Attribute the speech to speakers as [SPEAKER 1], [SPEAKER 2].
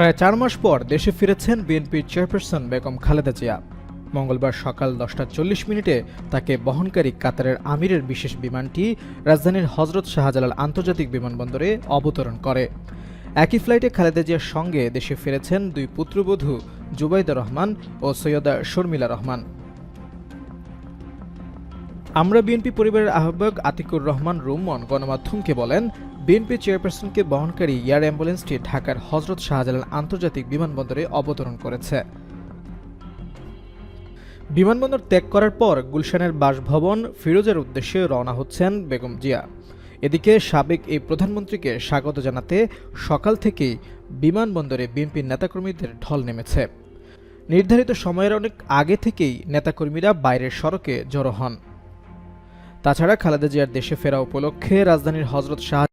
[SPEAKER 1] প্রায় ৪ মাস পর দেশে ফিরেছেন বিএনপির চেয়ারপারসন বেগম খালেদা জিয়া। মঙ্গলবার সকাল 10টা 40 মিনিটে তাকে বহনকারী কাতারের আমিরের বিশেষ বিমানটি রাজধানীর হজরত শাহজালাল আন্তর্জাতিক বিমানবন্দরে অবতরণ করে। একই ফ্লাইটে খালেদা জিয়ার সঙ্গে দেশে ফিরেছেন দুই পুত্রবধূ জুবাইদা রহমান ও সৈয়দা শর্মিলা রহমান। আমরা বিএনপি পরিবারের আহ্বায়ক আতিকুর রহমান রুম্মন গণমাধ্যমকে বলেন, বিএনপি চেয়ারপারসনকে বহনকারী এয়ার অ্যাম্বুলেন্সটি ঢাকার হজরত শাহজালাল আন্তর্জাতিক বিমানবন্দরে অবতরণ করেছে। বিমানবন্দর ত্যাগ করার পর গুলশানের বাসভবন ফিরোজের উদ্দেশ্যে রওনা হচ্ছেন বেগম জিয়া। এদিকে সাবেক এই প্রধানমন্ত্রীকে স্বাগত জানাতে সকাল থেকেই বিমানবন্দরে বিএনপির নেতাকর্মীদের ঢল নেমেছে। নির্ধারিত সময়ের অনেক আগে থেকেই নেতাকর্মীরা বাইরের সড়কে জড়ো হন। তাছাড়া খালেদা জিয়ার দেশে ফেরা উপলক্ষে রাজধানীর হজরত শাহ